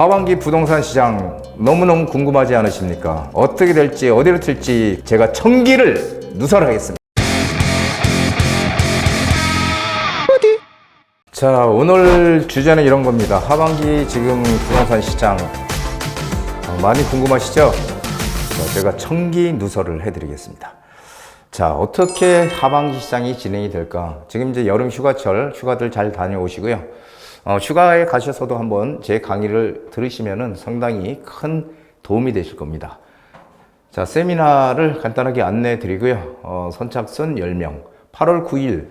하반기 부동산 시장 너무너무 궁금하지 않으십니까? 어떻게 될지 어디로 튈지 제가 청기를 누설하겠습니다. 자, 오늘 주제는 이런 겁니다. 하반기 지금 부동산 시장 많이 궁금하시죠? 자, 제가 청기 누설을 해드리겠습니다. 자, 어떻게 하반기 시장이 진행이 될까? 지금 이제 여름 휴가철, 휴가들 잘 다녀오시고요. 휴가에 가셔서도 한번 제 강의를 들으시면은 상당히 큰 도움이 되실 겁니다. 자, 세미나를 간단하게 안내해 드리고요. 선착순 10명. 8월 9일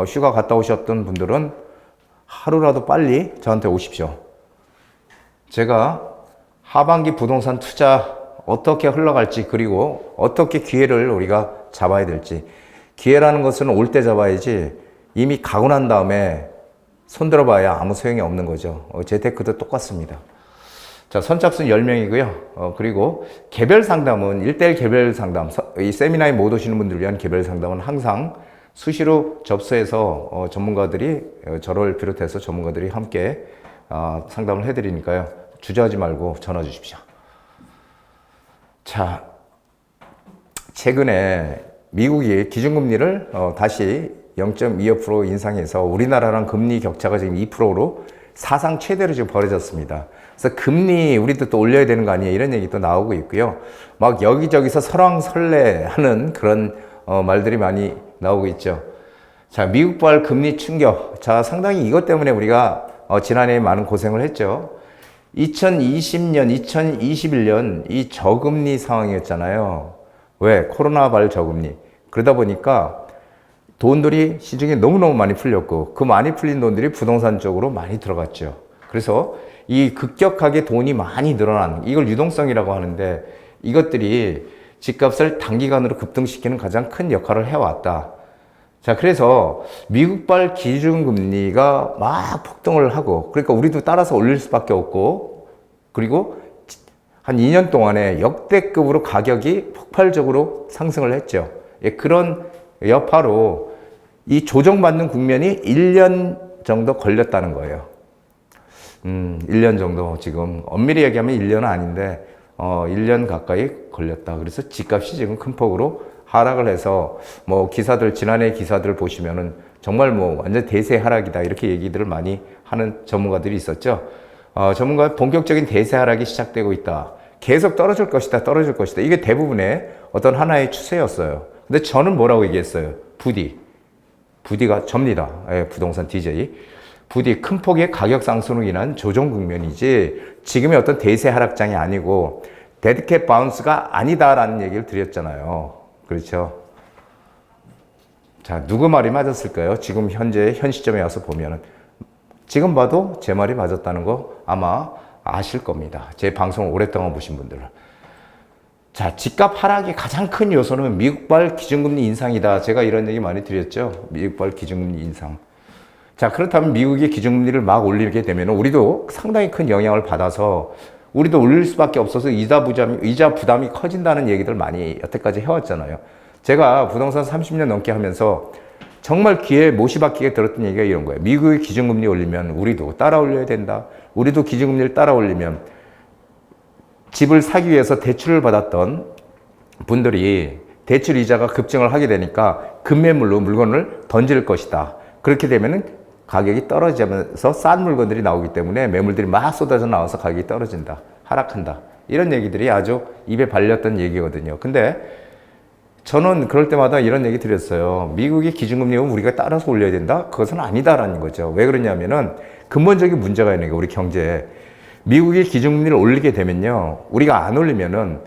휴가 갔다 오셨던 분들은 하루라도 빨리 저한테 오십시오. 제가 하반기 부동산 투자 어떻게 흘러갈지, 그리고 어떻게 기회를 우리가 잡아야 될지. 기회라는 것은 올 때 잡아야지 이미 가고 난 다음에 손들어봐야 아무 소용이 없는 거죠. 재테크도 똑같습니다. 자, 선착순 10명이고요. 그리고 개별 상담은 1대1 개별 상담, 이 세미나에 못 오시는 분들을 위한 개별 상담은 항상 수시로 접수해서 전문가들이, 저를 비롯해서 전문가들이 함께 상담을 해드리니까요. 주저하지 말고 전화 주십시오. 자, 최근에 미국이 기준금리를 다시 0.25% 인상해서 우리나라랑 금리 격차가 지금 2%로 사상 최대로 지금 벌어졌습니다. 그래서 금리 우리도 또 올려야 되는 거 아니에요? 이런 얘기도 나오고 있고요. 막 여기저기서 설왕설래하는 그런 말들이 많이 나오고 있죠. 자, 미국발 금리 충격. 자, 상당히 이것 때문에 우리가 지난해에 많은 고생을 했죠. 2020년, 2021년 이 저금리 상황이었잖아요. 왜? 코로나발 저금리. 그러다 보니까 돈들이 시중에 너무너무 많이 풀렸고, 그 많이 풀린 돈들이 부동산 쪽으로 많이 들어갔죠. 그래서 이 급격하게 돈이 많이 늘어난, 이걸 유동성이라고 하는데, 이것들이 집값을 단기간으로 급등시키는 가장 큰 역할을 해왔다. 자, 그래서 미국발 기준금리가 막 폭등을 하고, 그러니까 우리도 따라서 올릴 수밖에 없고, 그리고 한 2년 동안에 역대급으로 가격이 폭발적으로 상승을 했죠. 예, 그런 여파로 이 조정받는 국면이 1년 정도 걸렸다는 거예요. 1년 정도, 지금 엄밀히 얘기하면 1년은 아닌데 1년 가까이 걸렸다. 그래서 집값이 지금 큰 폭으로 하락을 해서, 뭐 기사들, 지난해 기사들 보시면은 정말 뭐 완전 대세 하락이다, 이렇게 얘기들을 많이 하는 전문가들이 있었죠. 전문가 본격적인 대세 하락이 시작되고 있다. 계속 떨어질 것이다, 떨어질 것이다. 이게 대부분의 어떤 하나의 추세였어요. 근데 저는 뭐라고 얘기했어요? 부디가 접니다. 예, 부동산 DJ. 부디 큰 폭의 가격 상승으로 인한 조정 국면이지 지금의 어떤 대세 하락장이 아니고 데드캣 바운스가 아니다라는 얘기를 드렸잖아요. 그렇죠? 자, 누구 말이 맞았을까요? 지금 현재 현 시점에 와서 보면은, 지금 봐도 제 말이 맞았다는 거 아마 아실 겁니다. 제 방송을 오랫동안 보신 분들은. 자, 집값 하락의 가장 큰 요소는 미국발 기준금리 인상이다. 제가 이런 얘기 많이 드렸죠. 미국발 기준금리 인상. 자, 그렇다면 미국이 기준금리를 막 올리게 되면 우리도 상당히 큰 영향을 받아서 우리도 올릴 수밖에 없어서 이자 부담이 커진다는 얘기들 많이 여태까지 해왔잖아요. 제가 부동산 30년 넘게 하면서 정말 귀에 못이 박히게 들었던 얘기가 이런 거예요. 미국의 기준금리 올리면 우리도 따라 올려야 된다. 우리도 기준금리를 따라 올리면 집을 사기 위해서 대출을 받았던 분들이 대출 이자가 급증을 하게 되니까 급매물로 물건을 던질 것이다. 그렇게 되면은 가격이 떨어지면서 싼 물건들이 나오기 때문에 매물들이 막 쏟아져 나와서 가격이 떨어진다, 하락한다. 이런 얘기들이 아주 입에 발렸던 얘기거든요. 근데 저는 그럴 때마다 이런 얘기 드렸어요. 미국의 기준금리는 우리가 따라서 올려야 된다? 그것은 아니다라는 거죠. 왜 그러냐면은 근본적인 문제가 있는 게 우리 경제에. 미국이 기준금리를 올리게 되면요, 우리가 안 올리면은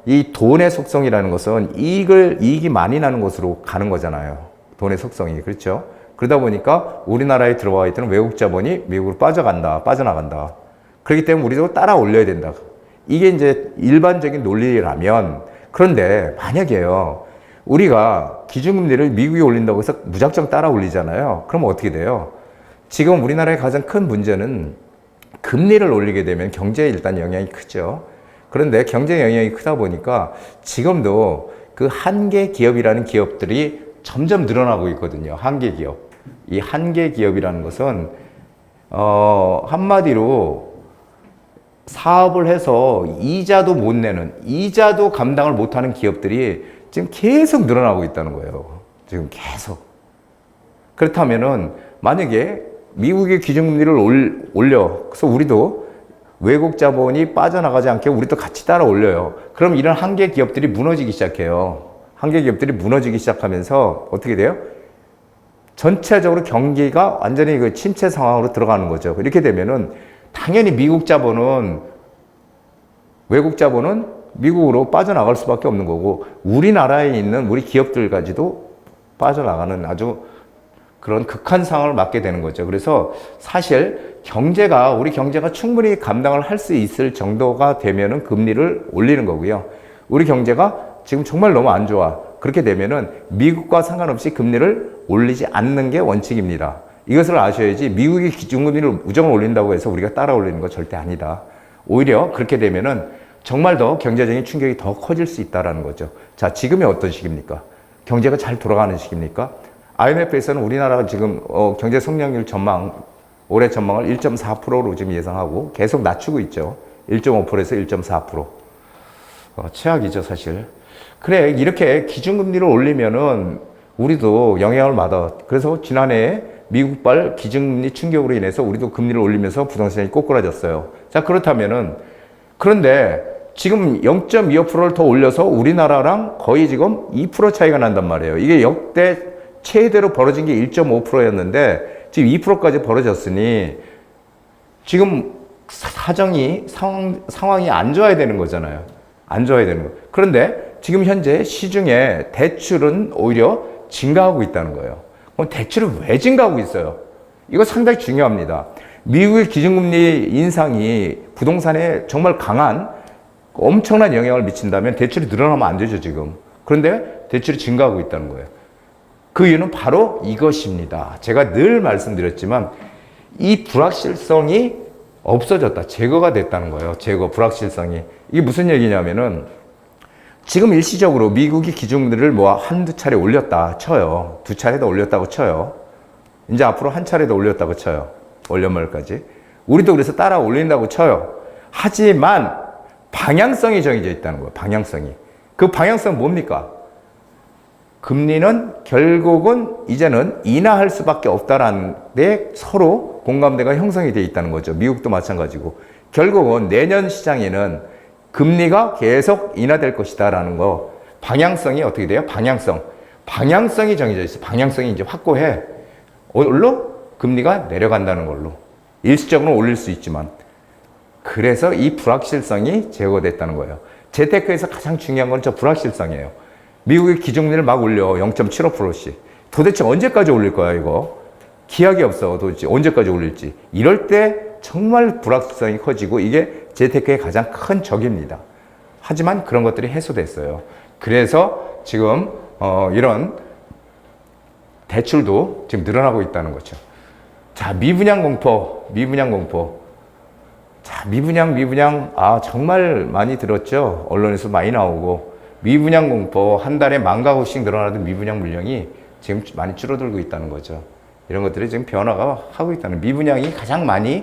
이 돈의 속성이라는 것은 이익이 많이 나는 곳으로 가는 거잖아요. 돈의 속성이. 그렇죠? 그러다 보니까 우리나라에 들어와 있던 외국 자본이 미국으로 빠져나간다. 그렇기 때문에 우리도 따라 올려야 된다. 이게 이제 일반적인 논리라면, 그런데 만약에요, 우리가 기준금리를 미국이 올린다고 해서 무작정 따라 올리잖아요. 그러면 어떻게 돼요? 지금 우리나라의 가장 큰 문제는 금리를 올리게 되면 경제에 일단 영향이 크죠. 그런데 경제 영향이 크다 보니까 지금도 그 한계 기업이라는 기업들이 점점 늘어나고 있거든요. 한계 기업. 이 한계 기업이라는 것은 한마디로 사업을 해서 이자도 못 내는, 이자도 감당을 못하는 기업들이 지금 계속 늘어나고 있다는 거예요. 지금 계속. 그렇다면은 만약에 미국의 기준금리를 올려, 그래서 우리도 외국 자본이 빠져나가지 않게 우리도 같이 따라 올려요. 그럼 이런 한계 기업들이 무너지기 시작해요. 한계 기업들이 무너지기 시작하면서 어떻게 돼요? 전체적으로 경기가 완전히 그 침체 상황으로 들어가는 거죠. 이렇게 되면은 당연히 외국 자본은 미국으로 빠져나갈 수밖에 없는 거고, 우리나라에 있는 우리 기업들까지도 빠져나가는 아주 그런 극한 상황을 맞게 되는 거죠. 그래서 사실 우리 경제가 충분히 감당을 할 수 있을 정도가 되면은 금리를 올리는 거고요. 우리 경제가 지금 정말 너무 안 좋아. 그렇게 되면은 미국과 상관없이 금리를 올리지 않는 게 원칙입니다. 이것을 아셔야지 미국이 기준금리를 무조건 올린다고 해서 우리가 따라 올리는 거 절대 아니다. 오히려 그렇게 되면은 정말 더 경제적인 충격이 더 커질 수 있다는 거죠. 자, 지금이 어떤 시기입니까? 경제가 잘 돌아가는 시기입니까? IMF에서는 우리나라가 지금 경제 성장률 올해 전망을 1.4%로 지금 예상하고 계속 낮추고 있죠. 1.5%에서 1.4%. 최악이죠, 사실. 그래, 이렇게 기준금리를 올리면은 우리도 영향을 받아. 그래서 지난해 미국발 기준금리 충격으로 인해서 우리도 금리를 올리면서 부동산이 꼬꾸라졌어요. 자, 그런데 지금 0.25%를 더 올려서 우리나라랑 거의 지금 2% 차이가 난단 말이에요. 이게 역대 최대로 벌어진 게 1.5%였는데 지금 2%까지 벌어졌으니 지금 상황이 안 좋아야 되는 거잖아요. 안 좋아야 되는 거. 그런데 지금 현재 시중에 대출은 오히려 증가하고 있다는 거예요. 그럼 대출이 왜 증가하고 있어요? 이거 상당히 중요합니다. 미국의 기준금리 인상이 부동산에 정말 강한 엄청난 영향을 미친다면 대출이 늘어나면 안 되죠, 지금. 그런데 대출이 증가하고 있다는 거예요. 그 이유는 바로 이것입니다. 제가 늘 말씀드렸지만 이 불확실성이 없어졌다. 제거가 됐다는 거예요. 불확실성이. 이게 무슨 얘기냐면은 지금 일시적으로 미국이 기준금리를 한두 차례 올렸다 쳐요. 두 차례 더 올렸다고 쳐요. 이제 앞으로 한 차례 더 올렸다고 쳐요. 올 연말까지. 우리도 그래서 따라 올린다고 쳐요. 하지만 방향성이 정해져 있다는 거예요. 방향성이. 그 방향성은 뭡니까? 금리는 결국은 이제는 인하할 수밖에 없다라는 데 서로 공감대가 형성이 되어 있다는 거죠. 미국도 마찬가지고. 결국은 내년 시장에는 금리가 계속 인하될 것이다라는 거. 방향성이 어떻게 돼요? 방향성이 정해져 있어. 방향성이 이제 확고해. 뭘로? 금리가 내려간다는 걸로. 일시적으로 올릴 수 있지만. 그래서 이 불확실성이 제거됐다는 거예요. 재테크에서 가장 중요한 건 저 불확실성이에요. 미국의 기준금리를 막 올려. 0.75%씩. 도대체 언제까지 올릴 거야, 이거? 기약이 없어. 도대체 언제까지 올릴지. 이럴 때 정말 불확실성이 커지고 이게 재테크의 가장 큰 적입니다. 하지만 그런 것들이 해소됐어요. 그래서 지금 이런 대출도 지금 늘어나고 있다는 거죠. 자, 미분양 공포. 자, 미분양. 정말 많이 들었죠? 언론에서 많이 나오고. 미분양 공포, 한 달에 10,000가구씩 늘어나던 미분양 물량이 지금 많이 줄어들고 있다는 거죠. 이런 것들이 지금 변화가 하고 있다는. 미분양이 가장 많이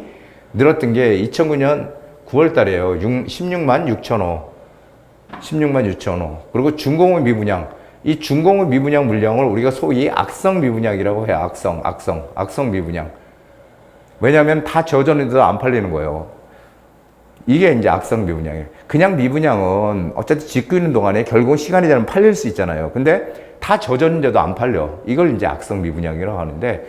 늘었던 게 2009년 9월 달에요. 16만 6천호. 그리고 준공업 미분양. 이 준공업 미분양 물량을 우리가 소위 악성 미분양이라고 해요. 악성 미분양. 왜냐하면 다 젖었는데도 안 팔리는 거예요. 이게 이제 악성 미분양이에요. 그냥 미분양은 어차피 짓고 있는 동안에 결국은 시간이 되면 팔릴 수 있잖아요. 근데 다 젖었는데도 안 팔려. 이걸 이제 악성 미분양이라고 하는데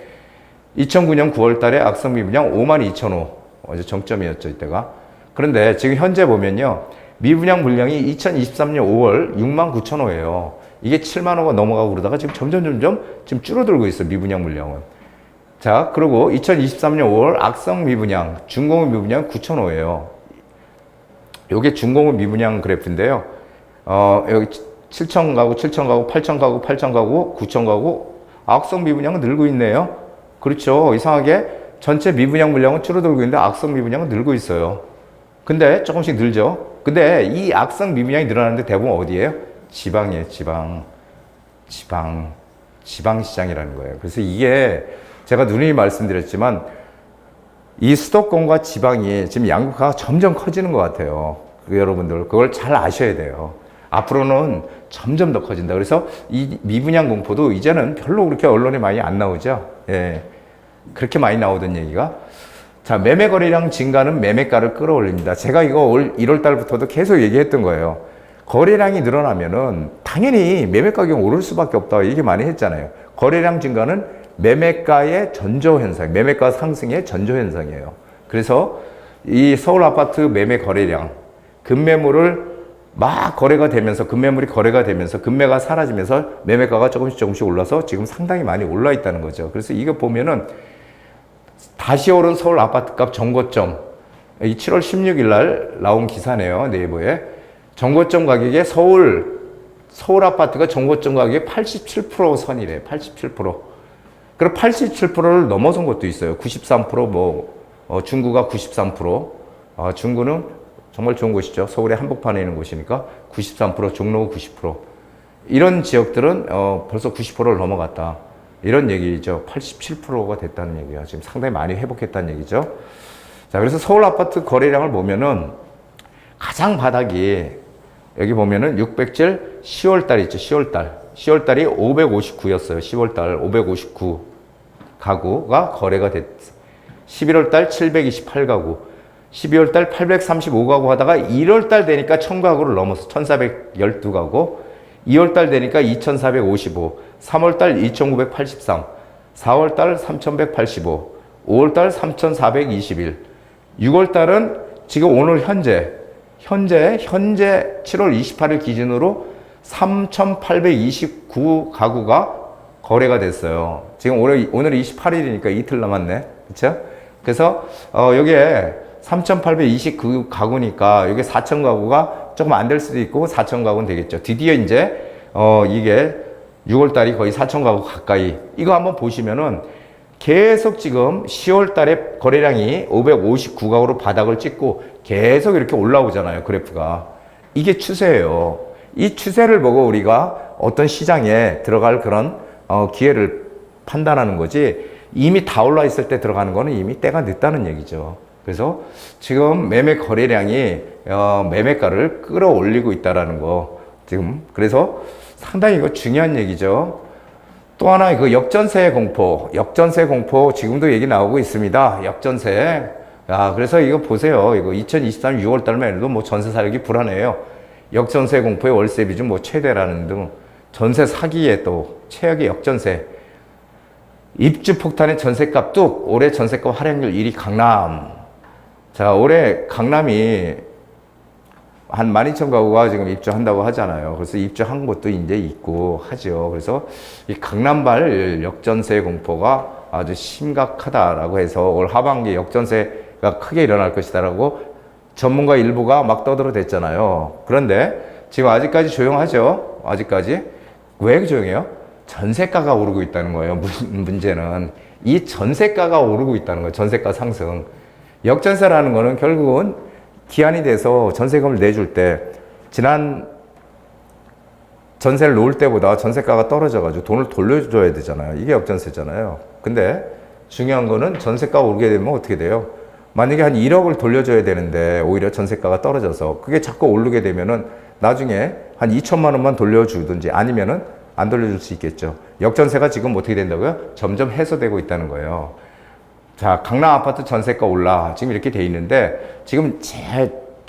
2009년 9월 달에 악성 미분양 52,000호. 어제 정점이었죠, 이때가. 그런데 지금 현재 보면요. 미분양 물량이 2023년 5월 69,000호예요. 이게 7만 호가 넘어가고 그러다가 지금 점점 지금 줄어들고 있어요, 미분양 물량은. 자, 그리고 2023년 5월 악성 미분양, 준공업 미분양 9,000호예요. 요게 준공업 미분양 그래프인데요. 여기 7,000가구, 8,000가구, 8,000가구, 9,000가구, 악성 미분양은 늘고 있네요. 그렇죠. 이상하게 전체 미분양 물량은 줄어들고 있는데 악성 미분양은 늘고 있어요. 근데 조금씩 늘죠. 근데 이 악성 미분양이 늘어나는데 대부분 어디예요? 지방이에요, 지방 시장이라는 거예요. 그래서 이게 제가 누누이 말씀드렸지만 이 수도권과 지방이 지금 양극화가 점점 커지는 것 같아요. 여러분들 그걸 잘 아셔야 돼요. 앞으로는 점점 더 커진다. 그래서 이 미분양 공포도 이제는 별로 그렇게 언론에 많이 안 나오죠. 예. 그렇게 많이 나오던 얘기가. 자, 매매 거래량 증가는 매매가를 끌어올립니다. 제가 이거 올 1월 달부터도 계속 얘기했던 거예요. 거래량이 늘어나면은 당연히 매매 가격이 오를 수밖에 없다. 얘기 많이 했잖아요. 거래량 증가는 매매가의 전조 현상, 매매가 상승의 전조 현상이에요. 그래서 이 서울 아파트 매매 거래량, 급매물을 막 거래가 되면서 급매물이 거래가 되면서 급매가 사라지면서 매매가가 조금씩 올라서 지금 상당히 많이 올라 있다는 거죠. 그래서 이거 보면은 다시 오른 서울 아파트값 정고점, 이 7월 16일 날 나온 기사네요. 네이버에. 정고점 가격에 서울 아파트가 정고점 가격에 87% 선이래. 87%. 그리고 87%를 넘어선 것도 있어요. 93% 중구가 93%. 중구는 정말 좋은 곳이죠. 서울의 한복판에 있는 곳이니까 93%, 종로 90%. 이런 지역들은 벌써 90%를 넘어갔다. 이런 얘기죠. 87%가 됐다는 얘기야. 지금 상당히 많이 회복했다는 얘기죠. 자, 그래서 서울 아파트 거래량을 보면은 가장 바닥이 여기 보면은 600질 10월 달 있죠. 10월 달. 10월 달이 559였어요. 10월 달 559 가구가 거래가 됐어요. 11월 달 728가구. 12월 달 835가구 하다가 1월 달 되니까 1000가구를 넘어서 1412가구. 2월 달 되니까 2455. 3월 달 2983. 4월 달 3185. 5월 달 3421. 6월 달은 지금 오늘 현재 7월 28일 기준으로 3829가구가 거래가 됐어요. 지금 오늘 28일이니까 이틀 남았네. 그쵸? 그래서, 여기에 3829가구니까 여기 4000가구가 조금 안 될 수도 있고 4000가구는 되겠죠. 드디어 이제, 이게 6월 달이 거의 4000가구 가까이. 이거 한번 보시면은 계속 지금 10월 달에 거래량이 559가구로 바닥을 찍고 계속 이렇게 올라오잖아요. 그래프가. 이게 추세예요. 이 추세를 보고 우리가 어떤 시장에 들어갈 그런 기회를 판단하는 거지 이미 다 올라 있을 때 들어가는 거는 이미 때가 늦다는 얘기죠. 그래서 지금 매매 거래량이 매매가를 끌어올리고 있다라는 거 지금 그래서 상당히 이거 중요한 얘기죠. 또 하나 그 역전세 공포 지금도 얘기 나오고 있습니다. 역전세. 그래서 이거 보세요. 이거 2023년 6월 달만 해도 뭐 전세 살기 불안해요. 역전세 공포의 월세 비중 뭐 최대라는 등 전세 사기에 또 최악의 역전세. 입주 폭탄의 전세값 뚝. 올해 전세값 할인율 1위 강남. 자, 올해 강남이 한 12,000가구가 지금 입주한다고 하잖아요. 그래서 입주한 곳도 이제 있고 하죠. 그래서 이 강남발 역전세 공포가 아주 심각하다라고 해서 올 하반기에 역전세가 크게 일어날 것이다라고 전문가 일부가 막 떠들어댔잖아요. 그런데 지금 아직까지 조용하죠. 아직까지. 왜 조용해요? 전세가가 오르고 있다는 거예요. 문제는 이 전세가가 오르고 있다는 거예요. 전세가 상승. 역전세라는 거는 결국은 기한이 돼서 전세금을 내줄 때 지난 전세를 놓을 때보다 전세가가 떨어져가지고 돈을 돌려줘야 되잖아요. 이게 역전세잖아요. 근데 중요한 거는 전세가가 오르게 되면 어떻게 돼요? 만약에 한 1억을 돌려줘야 되는데 오히려 전세가가 떨어져서 그게 자꾸 오르게 되면은 나중에 한 2천만 원만 돌려주든지 아니면은 안 돌려줄 수 있겠죠. 역전세가 지금 어떻게 된다고요? 점점 해소되고 있다는 거예요. 자, 강남 아파트 전세가 올라. 지금 이렇게 돼 있는데, 지금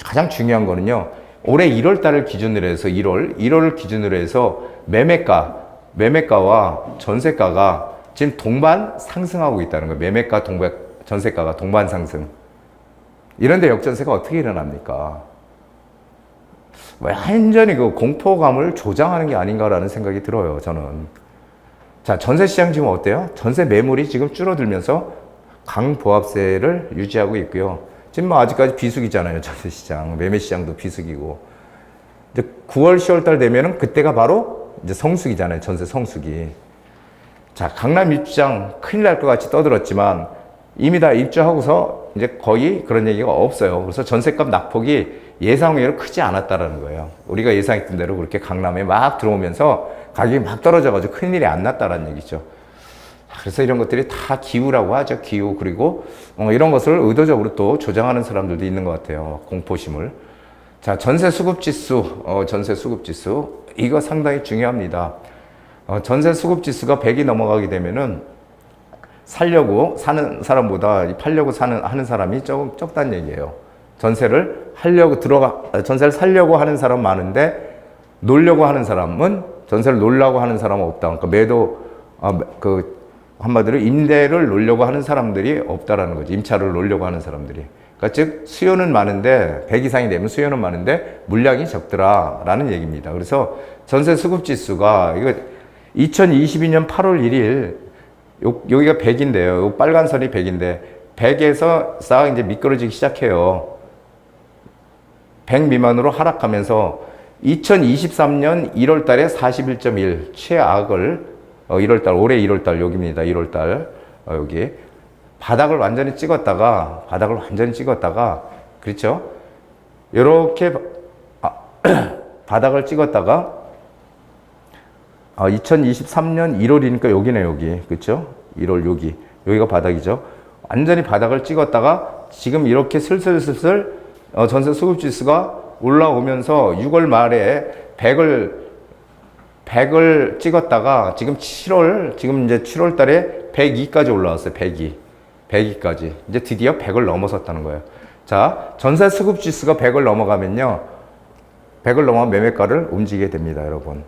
가장 중요한 거는요, 올해 1월 달을 기준으로 해서 1월을 기준으로 해서 매매가와 전세가가 지금 동반 상승하고 있다는 거예요. 매매가, 전세가가 동반 상승. 이런데 역전세가 어떻게 일어납니까? 완전히 그 공포감을 조장하는 게 아닌가라는 생각이 들어요, 저는. 자, 전세 시장 지금 어때요? 전세 매물이 지금 줄어들면서 강보합세를 유지하고 있고요. 지금 뭐 아직까지 비수기잖아요. 전세 시장, 매매 시장도 비수기고. 이제 9월, 10월 달 되면은 그때가 바로 이제 성수기잖아요. 전세 성수기. 자, 강남 입주장 큰일 날 것 같이 떠들었지만 이미 다 입주하고서 이제 거의 그런 얘기가 없어요. 그래서 전세값 낙폭이 예상 외로 크지 않았다라는 거예요. 우리가 예상했던 대로 그렇게 강남에 막 들어오면서 가격이 막 떨어져가지고 큰일이 안 났다라는 얘기죠. 그래서 이런 것들이 다 기우라고 하죠. 기우. 그리고 이런 것을 의도적으로 또 조장하는 사람들도 있는 것 같아요. 공포심을. 자, 전세 수급 지수. 전세 수급 지수. 이거 상당히 중요합니다. 전세 수급 지수가 100이 넘어가게 되면은 살려고 사는 사람보다 팔려고 하는 사람이 조금 적다는 얘기예요. 전세를 살려고 하는 사람 많은데 놀려고 하는 사람은, 전세를 놀려고 하는 사람은 없다. 그러니까 한마디로 임대를 놀려고 하는 사람들이 없다라는 거죠. 임차를 놀려고 하는 사람들이. 그러니까 즉 수요는 많은데 100 이상이 되면 수요는 많은데 물량이 적더라라는 얘기입니다. 그래서 전세 수급 지수가 이거 2022년 8월 1일 여기가 100인데요. 요 빨간 선이 100인데 100에서 싹 이제 미끄러지기 시작해요. 100 미만으로 하락하면서 2023년 1월 달에 41.1 최악을 1월 달, 올해 1월 달 여기입니다. 1월 달 여기 바닥을 완전히 찍었다가 그렇죠? 이렇게 바닥을 찍었다가 2023년 1월이니까 여기네, 여기. 그렇죠? 1월 여기가 바닥이죠. 완전히 바닥을 찍었다가 지금 이렇게 슬슬 전세 수급 지수가 올라오면서 6월 말에 100을 찍었다가 지금 이제 7월 달에 102까지 올라왔어요. 102까지. 이제 드디어 100을 넘어섰다는 거예요. 자, 전세 수급 지수가 100을 넘어가면요. 100을 넘어가면 매매가를 움직이게 됩니다, 여러분.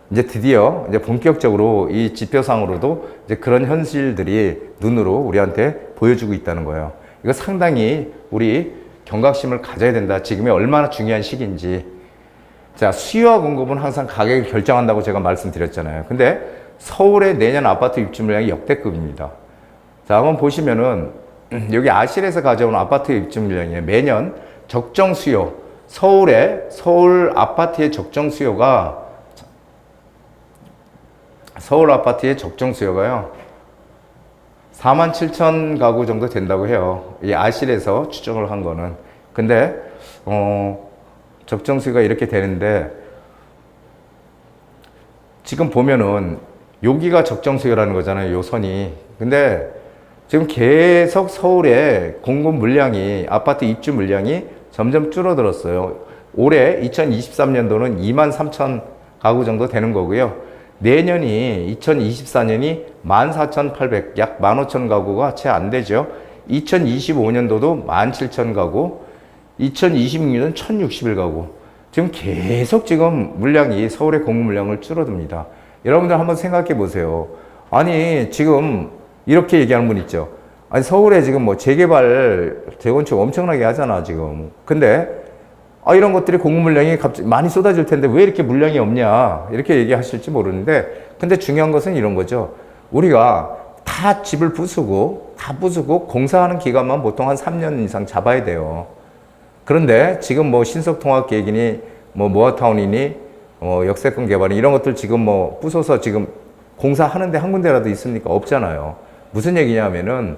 이제 드디어 이제 본격적으로 이 지표상으로도 이제 그런 현실들이 눈으로 우리한테 보여주고 있다는 거예요. 이거 상당히 우리 경각심을 가져야 된다. 지금이 얼마나 중요한 시기인지. 자, 수요와 공급은 항상 가격을 결정한다고 제가 말씀드렸잖아요. 근데 서울의 내년 아파트 입주 물량이 역대급입니다. 자, 한번 보시면은 여기 아실에서 가져온 아파트 입주 물량이에요. 매년 적정 수요, 서울 아파트의 적정 수요가 요 47,000 가구 정도 된다고 해요. 이 아실에서 추정을 한 거는. 근데 적정 수요가 이렇게 되는데 지금 보면은 여기가 적정 수요라는 거잖아요. 요 선이. 근데 지금 계속 서울의 공급 물량이, 아파트 입주 물량이 점점 줄어들었어요. 올해 2023년도는 23,000 가구 정도 되는 거고요. 내년이 2024년이 14,800, 약 15,000 가구가 채 안 되죠. 2025년도도 17,000 가구, 2026년은 1,061 가구. 지금 계속 물량이, 서울의 공급 물량을 줄어듭니다. 여러분들 한번 생각해 보세요. 아니, 지금 이렇게 얘기하는 분 있죠. 아니, 서울에 지금 뭐 재개발, 재건축 엄청나게 하잖아, 지금. 근데 이런 것들이 공급 물량이 갑자기 많이 쏟아질 텐데 왜 이렇게 물량이 없냐, 이렇게 얘기하실지 모르는데, 근데 중요한 것은 이런 거죠. 우리가 다 집을 부수고 공사하는 기간만 보통 한 3년 이상 잡아야 돼요. 그런데 지금 뭐 신속통합계획이니 뭐 모아타운이니 역세권 개발이 이런 것들 지금 뭐 부숴서 지금 공사하는데 한 군데라도 있습니까? 없잖아요. 무슨 얘기냐면은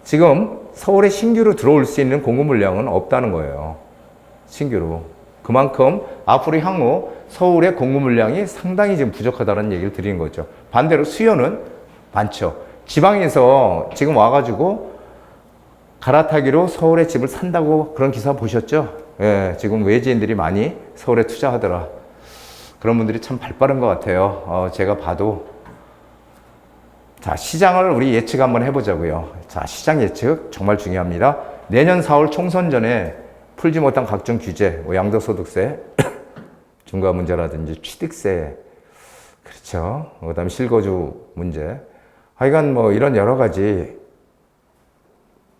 지금 서울에 신규로 들어올 수 있는 공급 물량은 없다는 거예요. 신규로. 그만큼 앞으로 향후 서울의 공급 물량이 상당히 지금 부족하다는 얘기를 드리는 거죠. 반대로 수요는 많죠. 지방에서 지금 와가지고 갈아타기로 서울에 집을 산다고 그런 기사 보셨죠? 예, 지금 외지인들이 많이 서울에 투자하더라. 그런 분들이 참 발빠른 것 같아요. 제가 봐도. 자, 시장을 우리 예측 한번 해보자고요. 자, 시장 예측 정말 중요합니다. 내년 4월 총선 전에 풀지 못한 각종 규제, 양도소득세, 중과 문제라든지 취득세, 그렇죠. 그 다음에 실거주 문제. 하여간 뭐 이런 여러 가지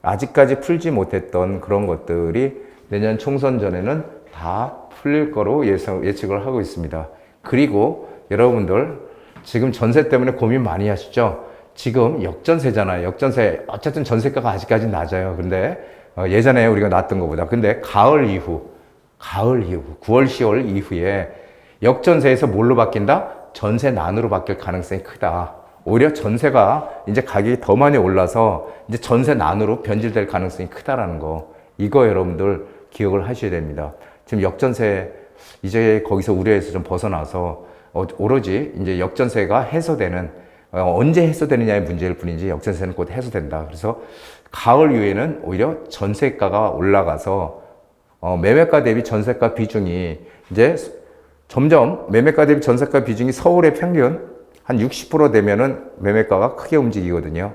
아직까지 풀지 못했던 그런 것들이 내년 총선 전에는 다 풀릴 거로 예측을 하고 있습니다. 그리고 여러분들 지금 전세 때문에 고민 많이 하시죠? 지금 역전세잖아요. 역전세. 어쨌든 전세가가 아직까지 낮아요. 근데 예전에 우리가 났던 것보다. 근데 가을 이후 9월, 10월 이후에 역전세에서 뭘로 바뀐다? 전세난으로 바뀔 가능성이 크다. 오히려 전세가 이제 가격이 더 많이 올라서 이제 전세난으로 변질될 가능성이 크다라는 거. 이거 여러분들 기억을 하셔야 됩니다. 지금 역전세 이제 거기서 우려에서 좀 벗어나서 오로지 이제 역전세가 해소되는 언제 해소되느냐의 문제일 뿐이지 역전세는 곧 해소된다. 그래서 가을 이후에는 오히려 전세가가 올라가서 매매가 대비 전세가 비중이 이제 점점 매매가 대비 전세가 비중이 서울의 평균 한 60% 되면은 매매가가 크게 움직이거든요.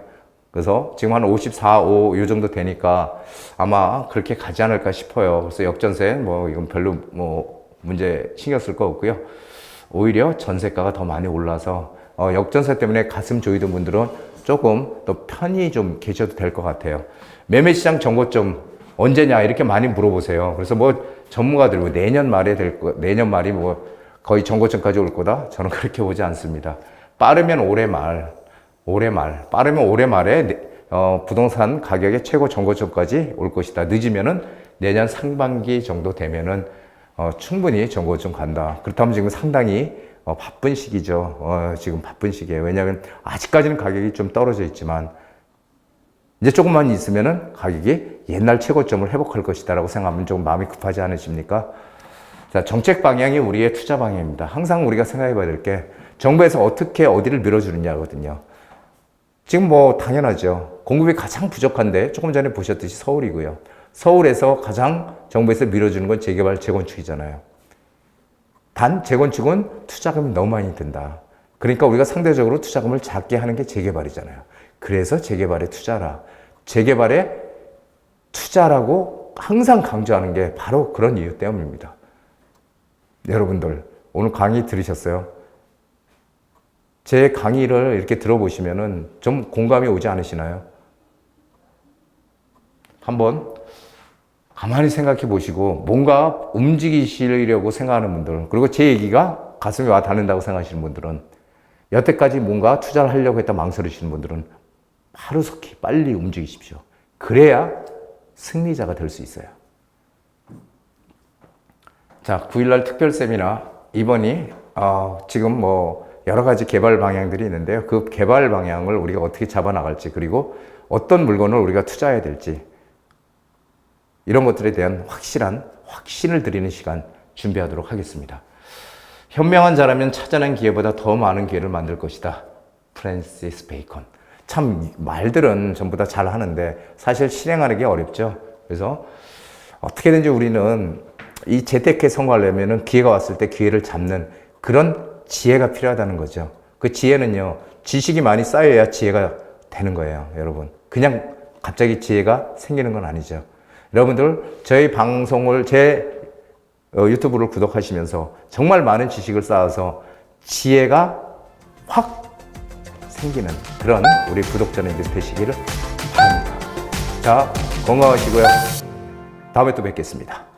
그래서 지금 한 54, 5 요 정도 되니까 아마 그렇게 가지 않을까 싶어요. 그래서 역전세 뭐 이건 별로 뭐 문제 신경 쓸 거 없고요. 오히려 전세가가 더 많이 올라서 역전세 때문에 가슴 조이던 분들은 조금 더 편히 좀 계셔도 될 것 같아요. 매매시장 정고점 언제냐 이렇게 많이 물어보세요. 그래서 뭐 전문가들 뭐 내년 말에 내년 말이 뭐 거의 정고점까지 올 거다. 저는 그렇게 보지 않습니다. 빠르면 올해 빠르면 올해 말에 부동산 가격의 최고 정고점까지 올 것이다. 늦으면은 내년 상반기 정도 되면은 충분히 정고점 간다. 그렇다면 지금 상당히 바쁜 시기죠. 지금 바쁜 시기예요. 왜냐하면 아직까지는 가격이 좀 떨어져 있지만 이제 조금만 있으면은 가격이 옛날 최고점을 회복할 것이다라고 생각하면 좀 마음이 급하지 않으십니까? 자, 정책 방향이 우리의 투자 방향입니다. 항상 우리가 생각해 봐야 될 게 정부에서 어떻게 어디를 밀어주느냐거든요. 지금 뭐 당연하죠. 공급이 가장 부족한데 조금 전에 보셨듯이 서울이고요. 서울에서 가장 정부에서 밀어주는 건 재개발, 재건축이잖아요. 단 재건축은 투자금이 너무 많이 든다. 그러니까 우리가 상대적으로 투자금을 작게 하는 게 재개발이잖아요. 그래서 재개발에 투자라. 재개발에 투자라고 항상 강조하는 게 바로 그런 이유 때문입니다. 여러분들 오늘 강의 들으셨어요? 제 강의를 이렇게 들어보시면은 좀 공감이 오지 않으시나요? 한번 가만히 생각해 보시고 뭔가 움직이시려고 생각하는 분들, 그리고 제 얘기가 가슴에 와 닿는다고 생각하시는 분들은, 여태까지 뭔가 투자를 하려고 했다 망설이시는 분들은 하루속히 빨리 움직이십시오. 그래야 승리자가 될 수 있어요. 자, 9일날 특별 세미나 이번이 지금 뭐 여러 가지 개발 방향들이 있는데요. 그 개발 방향을 우리가 어떻게 잡아나갈지, 그리고 어떤 물건을 우리가 투자해야 될지, 이런 것들에 대한 확신을 드리는 시간 준비하도록 하겠습니다. 현명한 자라면 찾아낸 기회보다 더 많은 기회를 만들 것이다. 프랜시스 베이컨. 참 말들은 전부 다 잘 하는데 사실 실행하는 게 어렵죠. 그래서 어떻게든지 우리는 이 재테크에 성공하려면 기회가 왔을 때 기회를 잡는 그런 지혜가 필요하다는 거죠. 그 지혜는요, 지식이 많이 쌓여야 지혜가 되는 거예요, 여러분. 그냥 갑자기 지혜가 생기는 건 아니죠. 여러분들, 저희 방송을, 제 유튜브를 구독하시면서 정말 많은 지식을 쌓아서 지혜가 확 생기는 그런 우리 구독자님들 되시기를 바랍니다. 자, 건강하시고요. 다음에 또 뵙겠습니다.